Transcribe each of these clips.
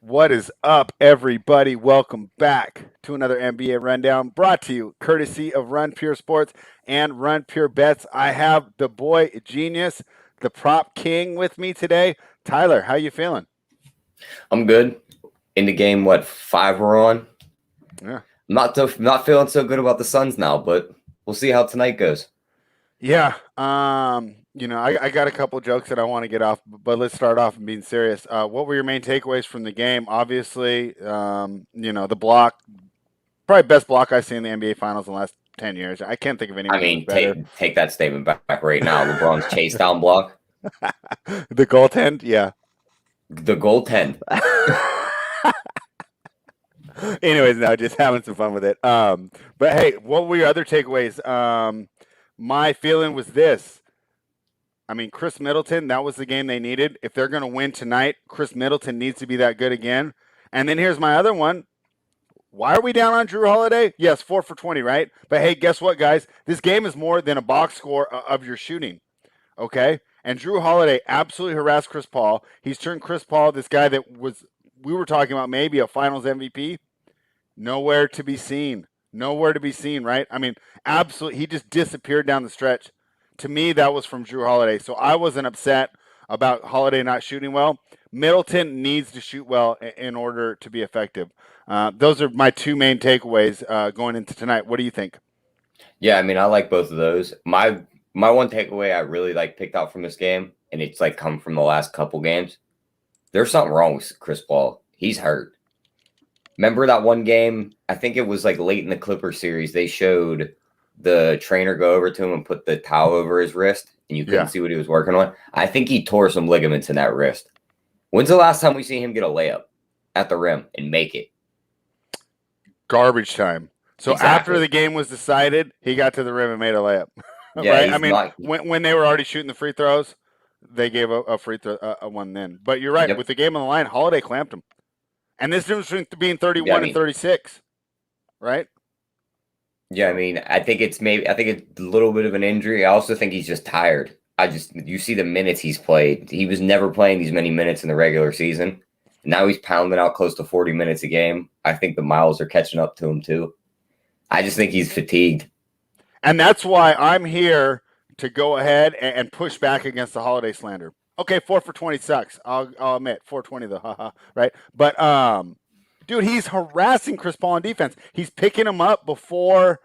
What is up, everybody? Welcome back to another NBA Rundown brought to you courtesy of Run Pure Sports and Run Pure Bets. I have the boy genius, the prop king with me today. Tyler, how you feeling? I'm good. In the game, what, 5 we're on? Yeah. Not feeling so good about the Suns now, but we'll see how tonight goes. Yeah. I got a couple jokes that I want to get off, but let's start off and being serious. What were your main takeaways from the game? Obviously, the block, probably best block I've seen in the NBA Finals in the last 10 years. I can't think of anyone who's better. Take that statement back right now. LeBron's chase down block. The goaltend, yeah. The goaltend. Anyways, no, just having some fun with it. But hey, what were your other takeaways? My feeling was this. I mean, Chris Middleton, that was the game they needed. If they're going to win tonight, Chris Middleton needs to be that good again. And then here's my other one. Why are we down on Drew Holiday? Yes, 4 for 20, right? But hey, guess what, guys? This game is more than a box score of your shooting, okay? And Drew Holiday absolutely harassed Chris Paul. He's turned Chris Paul, this guy that we were talking about maybe a Finals MVP, nowhere to be seen. Nowhere to be seen, right? I mean, absolutely, he just disappeared down the stretch. To me, that was from Drew Holiday. So I wasn't upset about Holiday not shooting well. Middleton needs to shoot well in order to be effective. Those are my two main takeaways going into tonight. What do you think? Yeah, I mean, I like both of those. My one takeaway I really picked out from this game, and it's come from the last couple games. There's something wrong with Chris Paul. He's hurt. Remember that one game? I think it was late in the Clippers series. They showed the trainer go over to him and put the towel over his wrist, and you couldn't see what he was working on. I think he tore some ligaments in that wrist. When's the last time we see him get a layup at the rim and make it? Garbage time. So after the game was decided, he got to the rim and made a layup. Yeah, right? I mean, when they were already shooting the free throws, they gave a free throw one then. But you're right. Yep. With the game on the line, Holiday clamped him. And this difference between being 31 and 36, right? Yeah, I mean, I think it's a little bit of an injury. I also think he's just tired. You see the minutes he's played. He was never playing these many minutes in the regular season. Now he's pounding out close to 40 minutes a game. I think the miles are catching up to him too. I just think he's fatigued. And that's why I'm here to go ahead and push back against the Holiday slander. Okay, 4 for 20 sucks. I'll admit, 420 though, haha, right? But dude, he's harassing Chris Paul on defense. He's picking him up before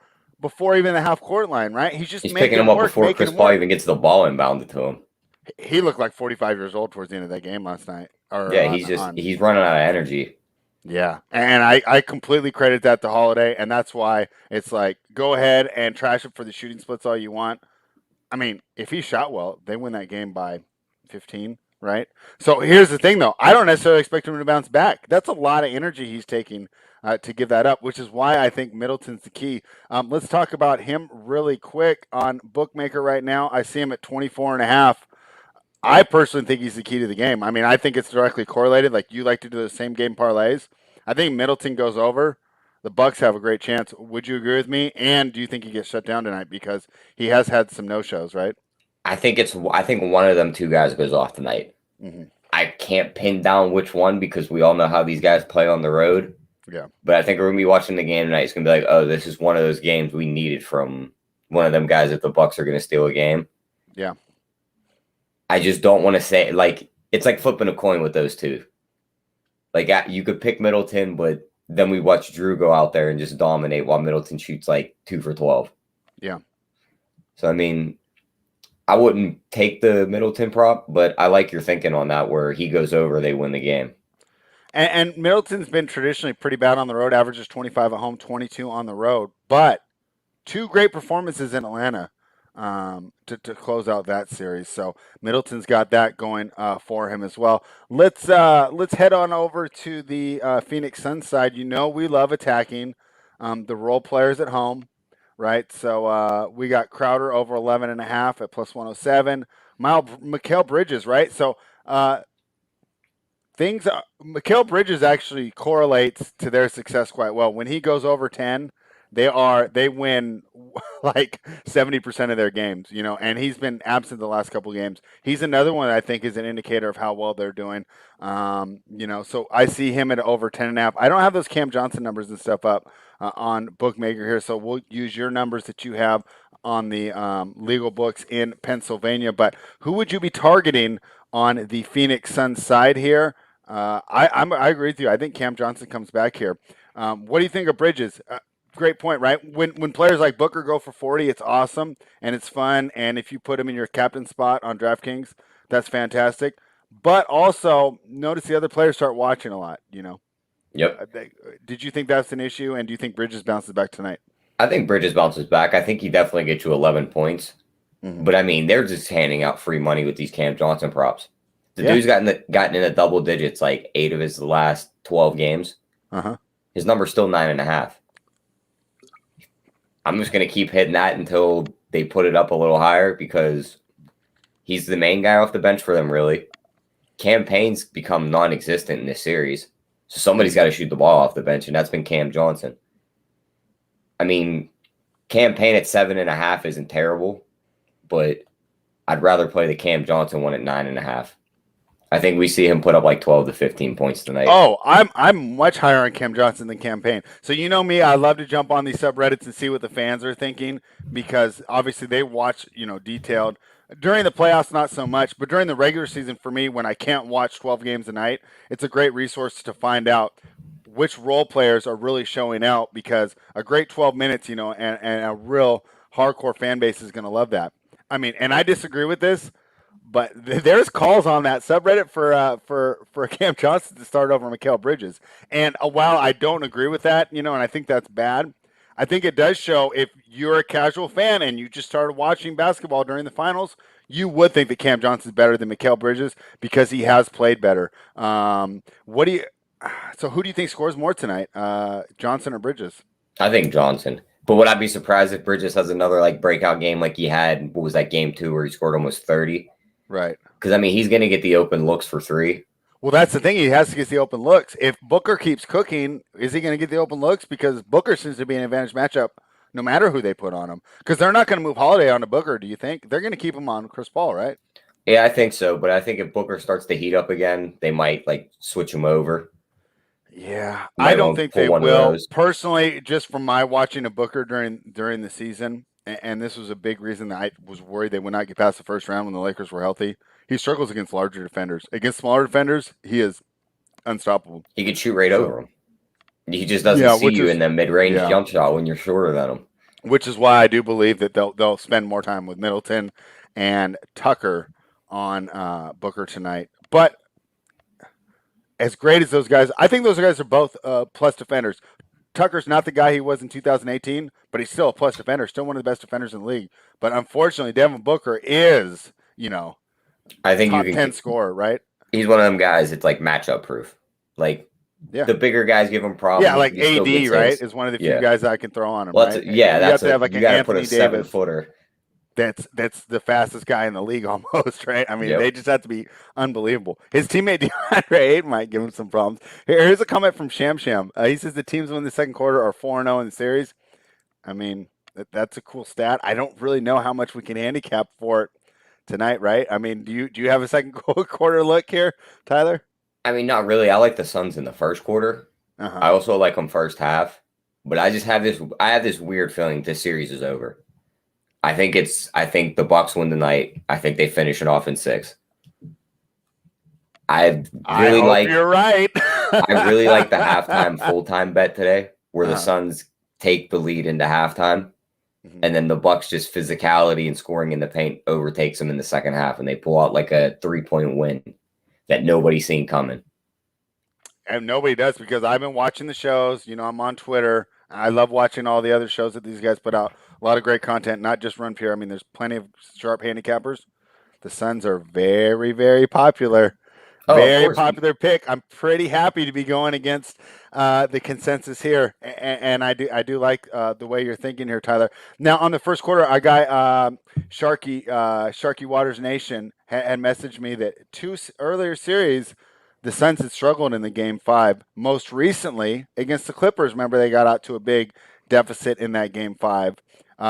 even the half court line, right? He's picking him up before Chris Paul even gets the ball inbounded to him. He looked like 45 years old towards the end of that game last night. He's running out of energy. Yeah, and I completely credit that to Holiday, and that's why it's go ahead and trash him for the shooting splits all you want. I mean, if he shot well, they win that game by 15, right? So here's the thing, though. I don't necessarily expect him to bounce back. That's a lot of energy he's taking to give that up, which is why I think Middleton's the key. Let's talk about him really quick on Bookmaker right now. I see him at 24.5. I personally think he's the key to the game. I mean, I think it's directly correlated. You like to do the same game parlays. I think Middleton goes over. The Bucks have a great chance. Would you agree with me? And do you think he gets shut down tonight because he has had some no-shows, right? I think one of them two guys goes off tonight. Mm-hmm. I can't pin down which one because we all know how these guys play on the road. Yeah. But I think we're going to be watching the game tonight. It's going to be oh, this is one of those games we needed from one of them guys if the Bucks are going to steal a game. Yeah. I just don't want to say it's like flipping a coin with those two. You could pick Middleton, but then we watch Drew go out there and just dominate while Middleton shoots 2 for 12. Yeah. So, I mean, I wouldn't take the Middleton prop, but I like your thinking on that where he goes over, they win the game. And Middleton's been traditionally pretty bad on the road, averages 25 at home, 22 on the road. But two great performances in Atlanta to close out that series. So Middleton's got that going for him as well. Let's head on over to the Phoenix Suns side. We love attacking the role players at home, right? So we got Crowder over 11.5 at plus 107. Mikal Bridges, right? So Mikal Bridges actually correlates to their success quite well. When he goes over 10, They win like 70% of their games, and he's been absent the last couple games. He's another one that I think is an indicator of how well they're doing. So I see him at over 10.5. I don't have those Cam Johnson numbers and stuff up on Bookmaker here, so we'll use your numbers that you have on the legal books in Pennsylvania. But who would you be targeting on the Phoenix Suns side here? I agree with you. I think Cam Johnson comes back here. What do you think of Bridges? Great point, right? When players like Booker go for 40, it's awesome and it's fun. And if you put him in your captain spot on DraftKings, that's fantastic. But also notice the other players start watching a lot. Yep. Did you think that's an issue? And do you think Bridges bounces back tonight? I think Bridges bounces back. I think he definitely gets you 11 points. Mm-hmm. But I mean, they're just handing out free money with these Cam Johnson props. The dude's gotten in the double digits like 8 of his last 12 games. His number's still 9.5. I'm just going to keep hitting that until they put it up a little higher because he's the main guy off the bench for them, really. Campaign's become non-existent in this series. So somebody's got to shoot the ball off the bench, and that's been Cam Johnson. I mean, Campaign at 7.5 isn't terrible, but I'd rather play the Cam Johnson one at 9.5. I think we see him put up like 12 to 15 points tonight. Oh, I'm much higher on Cam Johnson than Campaign. So you know me, I love to jump on these subreddits and see what the fans are thinking because obviously they watch, detailed. During the playoffs, not so much, but during the regular season for me, when I can't watch 12 games a night, it's a great resource to find out which role players are really showing out because a great 12 minutes, and a real hardcore fan base is going to love that. I mean, and I disagree with this. But there's calls on that subreddit for Cam Johnson to start over Mikal Bridges. And while I don't agree with that, and I think that's bad, I think it does show if you're a casual fan and you just started watching basketball during the finals, you would think that Cam Johnson's better than Mikal Bridges because he has played better. So who do you think scores more tonight, Johnson or Bridges? I think Johnson. But would I be surprised if Bridges has another breakout game like he had? What was that game 2 where he scored almost 30? Right. Because, I mean, he's going to get the open looks for 3. Well, that's the thing. He has to get the open looks. If Booker keeps cooking, is he going to get the open looks? Because Booker seems to be an advantage matchup no matter who they put on him. Because they're not going to move Holiday onto Booker, do you think? They're going to keep him on Chris Paul, right? Yeah, I think so. But I think if Booker starts to heat up again, they might, switch him over. Yeah, I don't think they will. Personally, just from my watching of Booker during the season, and this was a big reason that I was worried they would not get past the first round when the Lakers were healthy. He struggles against larger defenders. Against smaller defenders, he is unstoppable. He could shoot right over him. He just doesn't see you in the mid-range jump shot when you're shorter than him. Which is why I do believe that they'll spend more time with Middleton and Tucker on Booker tonight. But as great as those guys, I think those guys are both plus defenders. Tucker's not the guy he was in 2018, but he's still a plus defender, still one of the best defenders in the league. But unfortunately, Devin Booker is, I think top you can 10 scorer, right? He's one of them guys. It's matchup proof. The bigger guys give him problems. Yeah, like AD, right, is one of the few guys I can throw on him. Right? You have to have an Anthony Davis 7-footer. That's the fastest guy in the league almost, right? I mean, they just have to be unbelievable. His teammate DeAndre Ayton might give him some problems. Here's a comment from Sham Sham. He says the teams win the second quarter are 4-0 in the series. I mean, that's a cool stat. I don't really know how much we can handicap for it tonight, right? I mean, do you have a second quarter look here, Tyler? I mean, not really. I like the Suns in the first quarter. I also like them first half. But I just have this weird feeling this series is over. I think the Bucks win tonight. I think they finish it off in 6. I hope you're right. I really like the halftime full-time bet today where the Suns take the lead into halftime and then the Bucks just physicality and scoring in the paint overtakes them in the second half and they pull out a 3-point win that nobody's seen coming. And nobody does because I've been watching the shows. I'm on Twitter. I love watching all the other shows that these guys put out. A lot of great content, not just Run Pure. I mean, there's plenty of sharp handicappers. The Suns are very, very popular. Very popular pick. I'm pretty happy to be going against the consensus here, and I do like the way you're thinking here, Tyler. Now, on the first quarter, our guy Sharky Waters Nation had messaged me that 2 earlier series, the Suns had struggled in the game 5. Most recently against the Clippers, remember they got out to a big deficit in that game 5.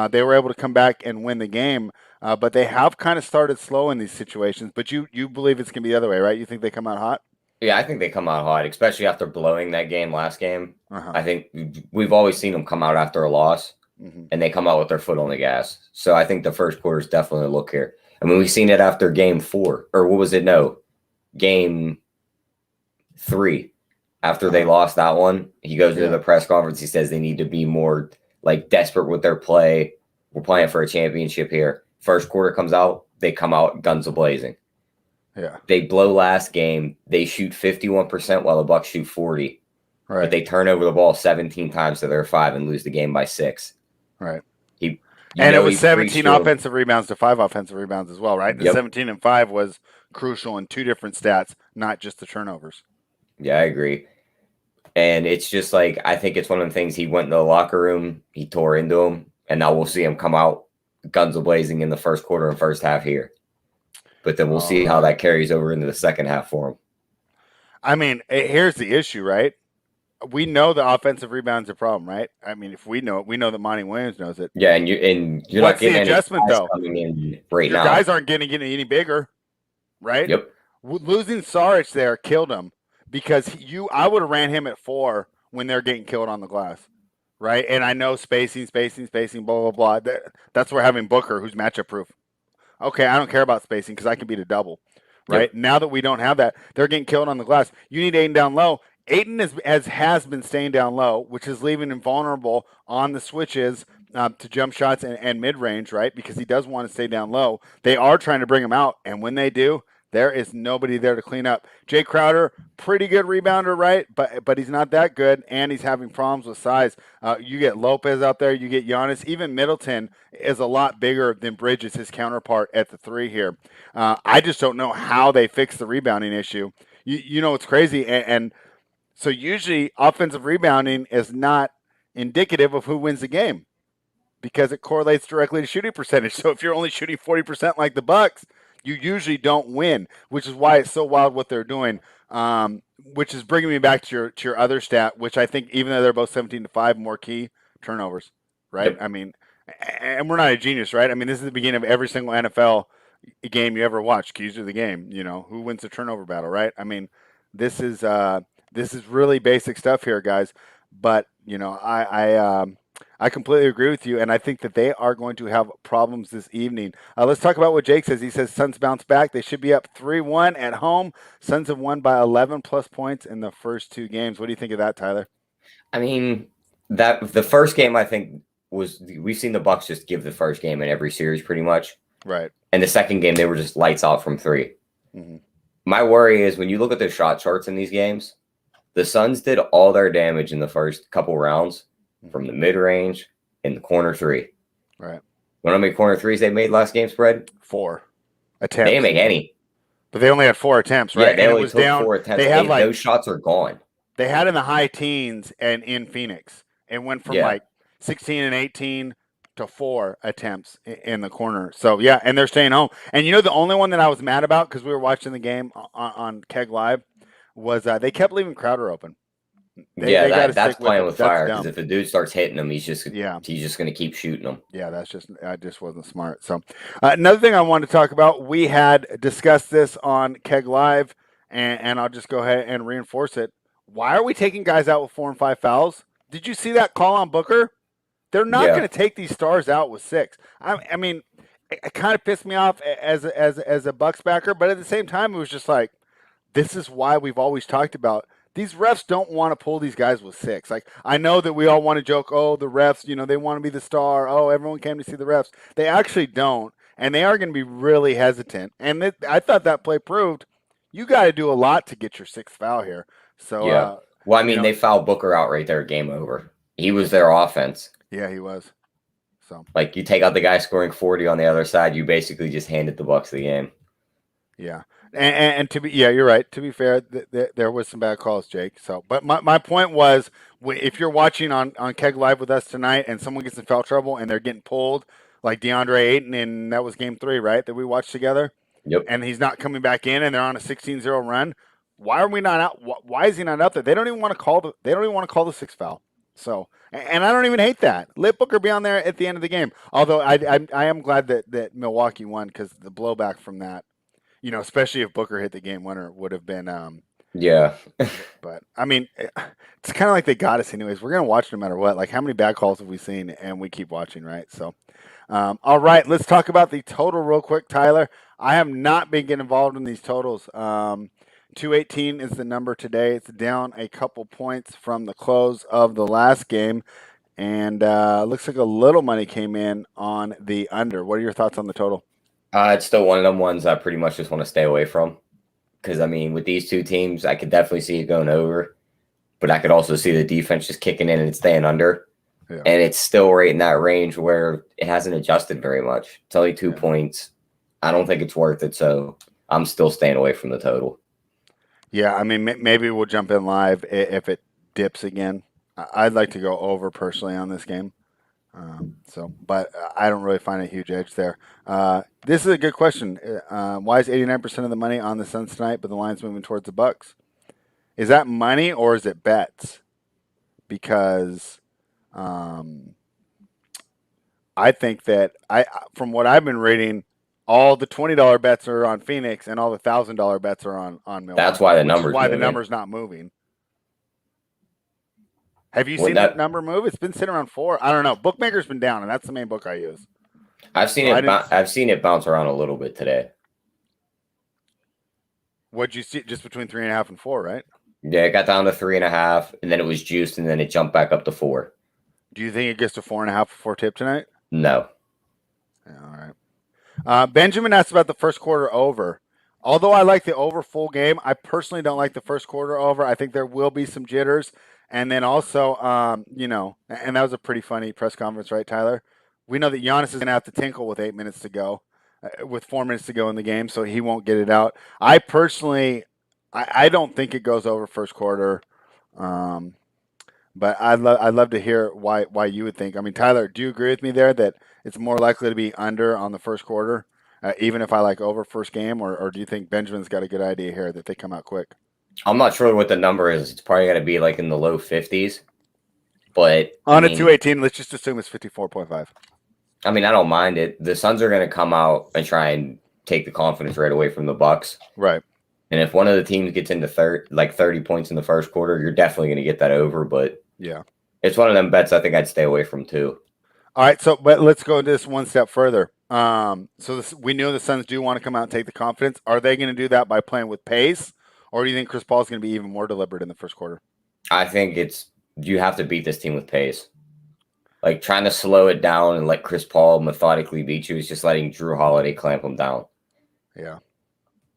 They were able to come back and win the game, but they have kind of started slow in these situations. But you believe it's going to be the other way, right? You think they come out hot? Yeah, I think they come out hot, especially after blowing that game last game. Uh-huh. I think we've always seen them come out after a loss, and they come out with their foot on the gas. So I think the first quarter is definitely a look here. I mean, we've seen it after game 4, or what was it? No, game 3. After they lost that one, he goes to the press conference. He says they need to be more like desperate with their play. We're playing for a championship here. First quarter comes out, they come out guns a-blazing. Yeah. They blow last game. They shoot 51% while the Bucks shoot 40%. Right. But they turn over the ball 17 times to their 5 and lose the game by 6. Right. And it was 17 offensive rebounds to 5 offensive rebounds as well, right? The 17 and 5 was crucial in 2 different stats, not just the turnovers. Yeah, I agree. And it's just like, I think it's one of the things. He went in the locker room, he tore into him, and now we'll see him come out guns a-blazing in the first quarter and first half here. But then we'll see how that carries over into the second half for him. I mean, here's the issue, right? We know the offensive rebound's a problem, right? I mean, if we know it, we know that Monty Williams knows it. Yeah, and you're What's not getting the adjustment, any guys though? coming in right Your now. guys aren't getting any bigger, right? Yep. Losing Saric there killed him because I would have ran him at 4 when they're getting killed on the glass, right? And I know spacing, blah, blah, blah. That's where having Booker, who's matchup proof. Okay, I don't care about spacing because I can beat a double, right? Yep. Now that we don't have that, they're getting killed on the glass. You need Aiden down low. Aiden has been staying down low, which is leaving him vulnerable on the switches to jump shots and mid-range, right? Because he does want to stay down low. They are trying to bring him out, and when they do, there is nobody there to clean up. Jay Crowder, pretty good rebounder, right? But he's not that good, and he's having problems with size. You get Lopez out there, you get Giannis. Even Middleton is a lot bigger than Bridges, his counterpart at the 3 here. I just don't know how they fix the rebounding issue. You know, it's crazy, and so usually offensive rebounding is not indicative of who wins the game because it correlates directly to shooting percentage. So if you're only shooting 40% like the Bucks, you usually don't win, which is why it's so wild what they're doing. Which is bringing me back to your other stat, which I think even though they're both 17 to 5, more key turnovers, right? Yep. I mean, and we're not a genius, right? I mean, this is the beginning of every single NFL game you ever watch. Keys to the game, you know, who wins the turnover battle, right? I mean, this is really basic stuff here, guys. But you know, I completely agree with you, and I think that they are going to have problems this evening. Let's talk about what Jake says. He says Suns bounce back. They should be up 3-1 at home. Suns have won by 11 plus points in the first 2 games. What do you think of that, Tyler? I mean, that the first game I think we've seen the Bucks just give the first game in every series pretty much. Right. And the second game they were just lights out from 3. Mm-hmm. My worry is when you look at the shot charts in these games, the Suns did all their damage in the first couple rounds from the mid-range and the corner 3. Right. You know how many corner 3s they made last game spread? 4 attempts. They didn't make any. But they only had 4 attempts, right? Yeah, they and only it was took down, 4 attempts. They had those shots are gone. They had in the high teens and in Phoenix. It went from like 16 and 18 to 4 attempts in the corner. So, yeah, and they're staying home. And you know the only one that I was mad about because we were watching the game on Keg Live was they kept leaving Crowder open. That's playing with fire because if the dude starts hitting him, he's just going to keep shooting them. Yeah, that just wasn't smart. So another thing I wanted to talk about, we had discussed this on Keg Live, and I'll just go ahead and reinforce it. Why are we taking guys out with 4 and 5 fouls? Did you see that call on Booker? They're not going to take these stars out with 6. I mean, it kind of pissed me off as a Bucks backer, but at the same time, it was just like, this is why we've always talked about these refs don't want to pull these guys with 6. Like, I know that we all want to joke, oh, the refs, you know, they want to be the star. Oh, everyone came to see the refs. They actually don't, and they are going to be really hesitant. And I thought that play proved you got to do a lot to get your 6th foul here. So, well, I mean, they fouled Booker out right there, game over. He was their offense. Yeah, he was. So, like, you take out the guy scoring 40 on the other side, you basically just handed the Bucks the game. Yeah. And to be, you're right. To be fair, there was some bad calls, Jake. So, but my point was, if you're watching on Keg Live with us tonight, and someone gets in foul trouble and they're getting pulled, like DeAndre Ayton, and that was game 3, right? That we watched together. Yep. And he's not coming back in, and they're on a 16-0 run. Why are we not out? Why is he not out there? They don't even want to call the 6th foul. So, and I don't even hate that. Let Booker be on there at the end of the game. Although I am glad that Milwaukee won because the blowback from that, especially if Booker hit the game winner, would have been. Yeah. But I mean, it's kind of like they got us anyways. We're gonna watch no matter what. Like, how many bad calls have we seen, and we keep watching, right? So, all right, let's talk about the total real quick, Tyler. I have not been getting involved in these totals. 218 is the number today. It's down a couple points from the close of the last game, and looks like a little money came in on the under. What are your thoughts on the total? It's still one of them ones I pretty much just want to stay away from. Because, I mean, with these two teams, I could definitely see it going over. But I could also see the defense just kicking in and staying under. Yeah. And it's still right in that range where it hasn't adjusted very much. It's only 2 points. I don't think it's worth it. So I'm still staying away from the total. Yeah, I mean, maybe we'll jump in live if it dips again. I'd like to go over personally on this game. But I don't really find a huge edge there. This is a good question. Why is 89% of the money on the Suns tonight, but the line's moving towards the Bucks? Is that money or is it bets? Because I think that from what I've been reading, all the $20 bets are on Phoenix and all the $1,000 bets are on Milwaukee. That's why the number's the number's not moving. Have you seen that number move? It's been sitting around 4. I don't know. Bookmaker's been down, and that's the main book I use. I've seen it bounce around a little bit today. What'd you see? Just between 3.5 and 4, right? Yeah, it got down to 3.5, and then it was juiced, and then it jumped back up to 4. Do you think it gets to 4.5 before tip tonight? No. Yeah, all right. Benjamin asked about the first quarter over. Although I like the over full game, I personally don't like the first quarter over. I think there will be some jitters. And then also, and that was a pretty funny press conference, right, Tyler? We know that Giannis is going to have to tinkle with 8 minutes to go, with 4 minutes to go in the game, so he won't get it out. I personally, I don't think it goes over first quarter, but I'd love to hear why you would think. I mean, Tyler, do you agree with me there that it's more likely to be under on the first quarter, even if I like over first game, or do you think Benjamin's got a good idea here that they come out quick? I'm not sure what the number is. It's probably going to be like in the low 50s. But on a 218, let's just assume it's 54.5. I mean, I don't mind it. The Suns are going to come out and try and take the confidence right away from the Bucks. Right. And if one of the teams gets into 30 points in the first quarter, you're definitely going to get that over. But yeah, it's one of them bets I think I'd stay away from too. All right, but let's go this one step further. We know the Suns do want to come out and take the confidence. Are they going to do that by playing with pace? Or do you think Chris Paul is going to be even more deliberate in the first quarter? I think you have to beat this team with pace. Like, trying to slow it down and let Chris Paul methodically beat you is just letting Drew Holiday clamp him down. Yeah.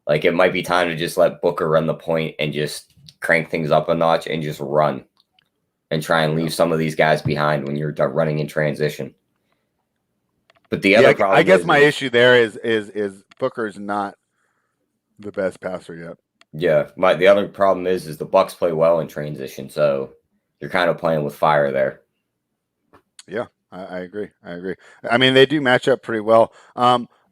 Like, it might be time to just let Booker run the point and just crank things up a notch and just run and try and leave some of these guys behind when you're running in transition. But the other problem I guess my issue there is Booker's not the best passer yet. Yeah, the other problem is the Bucks play well in transition, so you're kind of playing with fire there. Yeah, I agree. I mean, they do match up pretty well.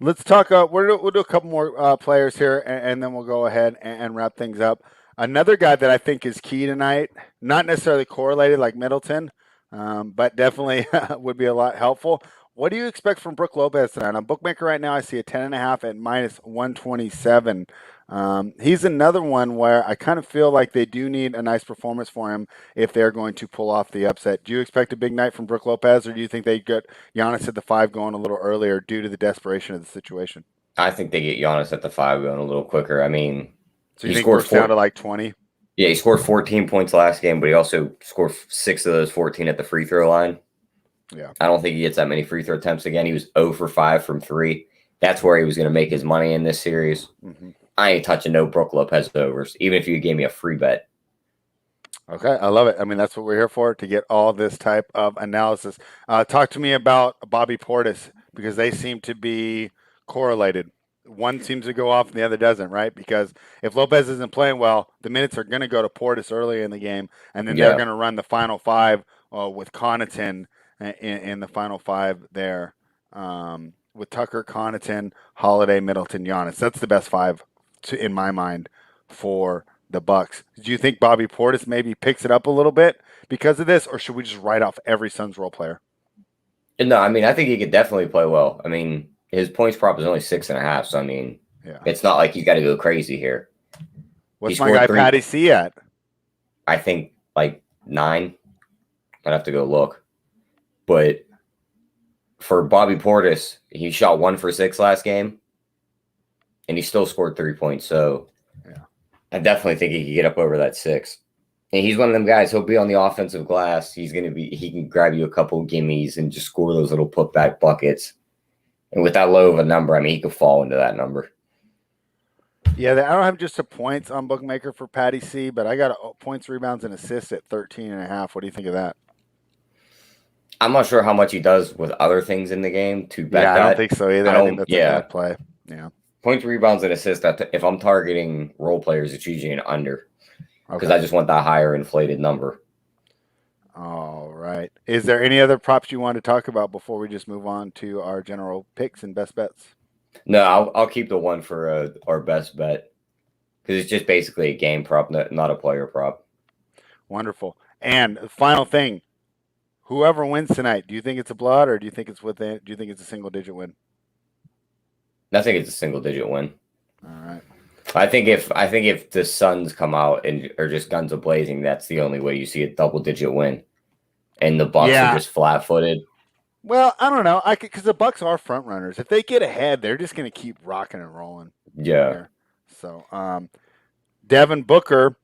Let's talk. We'll do a couple more players here, and then we'll go ahead and wrap things up. Another guy that I think is key tonight, not necessarily correlated like Middleton, but definitely would be a lot helpful. What do you expect from Brook Lopez tonight? On Bookmaker right now, I see a 10.5 at minus 127. He's another one where I kind of feel like they do need a nice performance for him if they're going to pull off the upset. Do you expect a big night from Brook Lopez, or do you think they get Giannis at the 5 going a little earlier due to the desperation of the situation? I think they get Giannis at the 5 going a little quicker. I mean, so you think Brook's down to like 20? Yeah, he scored 14 points last game, but he also scored 6 of those 14 at the free throw line. Yeah, I don't think he gets that many free throw attempts again. He was 0 for 5 from 3. That's where he was going to make his money in this series. Mm-hmm. I ain't touching no Brook Lopez overs, even if you gave me a free bet. Okay, I love it. I mean, that's what we're here for, to get all this type of analysis. Talk to me about Bobby Portis, because they seem to be correlated. One seems to go off and the other doesn't, right? Because if Lopez isn't playing well, the minutes are going to go to Portis early in the game, and then they're going to run the final 5 with Connaughton in the final 5 there, with Tucker, Connaughton, Holiday, Middleton, Giannis. That's the best 5 in my mind for the Bucks. Do you think Bobby Portis maybe picks it up a little bit because of this, or should we just write off every Suns role player? No, I mean, I think he could definitely play well. I mean, his points prop is only 6.5, so I mean, it's not like he's got to go crazy here. What's my guy Patty C at? I think like 9. I'd have to go look. But for Bobby Portis, he shot 1 for 6 last game, and he still scored 3 points. So I definitely think he could get up over that 6. And he's one of them guys. He'll be on the offensive glass. He can grab you a couple gimmies and just score those little putback buckets. And with that low of a number, I mean, he could fall into that number. Yeah, I don't have just a points on Bookmaker for Patty C, but I got points, rebounds, and assists at 13.5. What do you think of that? I'm not sure how much he does with other things in the game to bet that. I don't think so either. I think that's a bad play. Yeah. Points, rebounds, and assists. If I'm targeting role players, it's usually an under. Because I just want that higher inflated number. All right. Is there any other props you want to talk about before we just move on to our general picks and best bets? No, I'll keep the one for our best bet. Because it's just basically a game prop, not a player prop. Wonderful. And final thing, whoever wins tonight, do you think it's a blowout or do you think it's a single-digit win? I think it's a single-digit win. All right. I think if the Suns come out and are just guns a blazing, that's the only way you see a double-digit win, and the Bucks are just flat-footed. Well, I don't know. Because the Bucks are front runners. If they get ahead, they're just going to keep rocking and rolling. Yeah. Here. So, Devin Booker.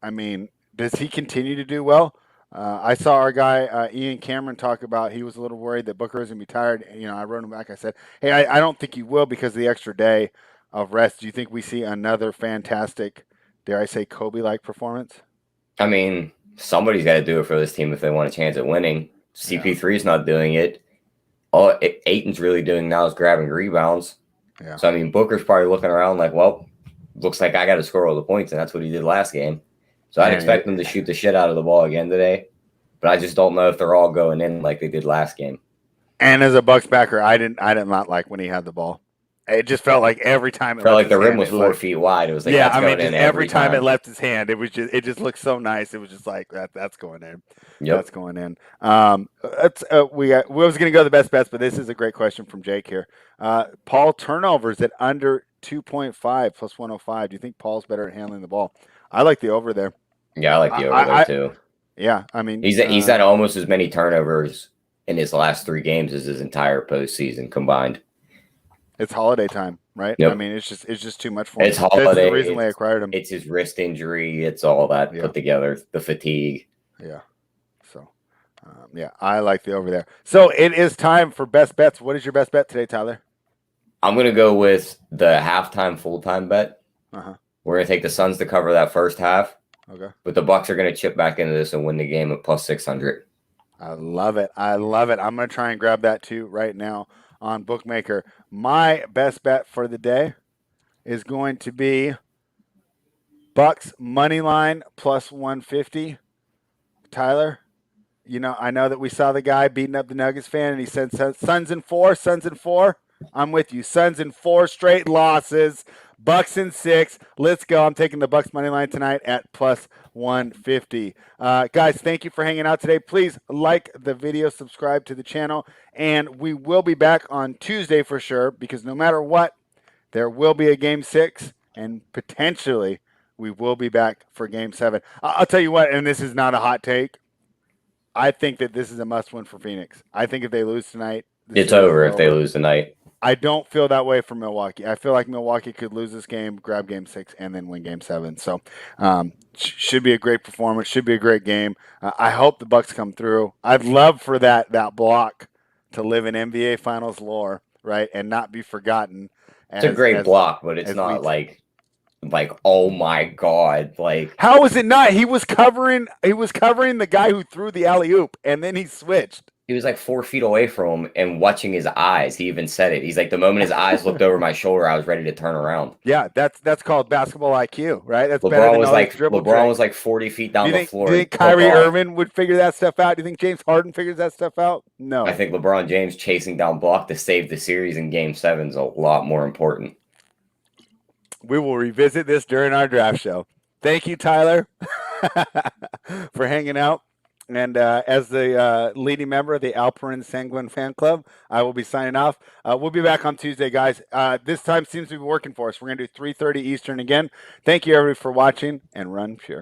I mean, does he continue to do well? I saw our guy Ian Cameron talk about he was a little worried that Booker is going to be tired. You know, I wrote him back. I said, "Hey, I don't think he will because of the extra day of rest." Do you think we see another fantastic, dare I say, Kobe-like performance? I mean, somebody's got to do it for this team if they want a chance at winning. CP3 is not doing it. All Ayton's really doing now is grabbing rebounds. Yeah. So, I mean, Booker's probably looking around like, well, looks like I got to score all the points, and that's what he did last game. So I'd expect them to shoot the shit out of the ball again today. But I just don't know if they're all going in like they did last game. And as a Bucks backer, I did not like when he had the ball. It just felt like every time it felt like the rim was 4 feet wide. It was like every time it left his hand, it just looked so nice. It was just like that's going in. Yep. That's going in. We was going to go the best bets, but this is a great question from Jake here. Paul turnovers at under 2.5 plus 105. Do you think Paul's better at handling the ball? I like the over there. Yeah, I like the over there too. Yeah, I mean he's had almost as many turnovers in his last 3 games as his entire postseason combined. It's holiday time, right? Yep. I mean, it's just too much for him. It's holiday. That's the reason why I acquired him. It's his wrist injury. It's all that put together. The fatigue. Yeah. So, I like the over there. So it is time for best bets. What is your best bet today, Tyler? I'm going to go with the halftime full-time bet. Uh-huh. We're going to take the Suns to cover that first half. Okay. But the Bucks are going to chip back into this and win the game at plus 600. I love it. I'm going to try and grab that too right now on Bookmaker. My best bet for the day is going to be Bucks money line plus 150. Tyler, I know that we saw the guy beating up the Nuggets fan, and he said Suns in 4. I'm with you. Suns in 4 straight losses. Bucks in 6. Let's go. I'm taking the Bucks money line tonight at plus 150. Guys, thank you for hanging out today. Please like the video, subscribe to the channel, and we will be back on Tuesday for sure, because no matter what, there will be a Game 6, and potentially we will be back for Game 7. I'll tell you what, and this is not a hot take, I think that this is a must-win for Phoenix. I think if they lose tonight, it's over if they lose tonight. I don't feel that way for Milwaukee. I feel like Milwaukee could lose this game, grab Game 6, and then win Game 7. So, should be a great performance. Should be a great game. I hope the Bucks come through. I'd love for that block to live in NBA Finals lore, right, and not be forgotten. It's a great block, but it's not like oh my god, like how was it not? He was covering the guy who threw the alley-oop, and then he switched. He was like 4 feet away from him and watching his eyes. He even said it. He's like, the moment his eyes looked over my shoulder, I was ready to turn around. Yeah, that's called basketball IQ, right? That's LeBron was like 40 feet down the floor. Do you think Kyrie Irving would figure that stuff out? Do you think James Harden figures that stuff out? No. I think LeBron James chasing down block to save the series in Game 7 is a lot more important. We will revisit this during our draft show. Thank you, Tyler, for hanging out. And as the leading member of the Alperin Sanguine fan club, I will be signing off. We'll be back on Tuesday, guys. This time seems to be working for us. We're going to do 3:30 Eastern again. Thank you, everybody, for watching, and run pure.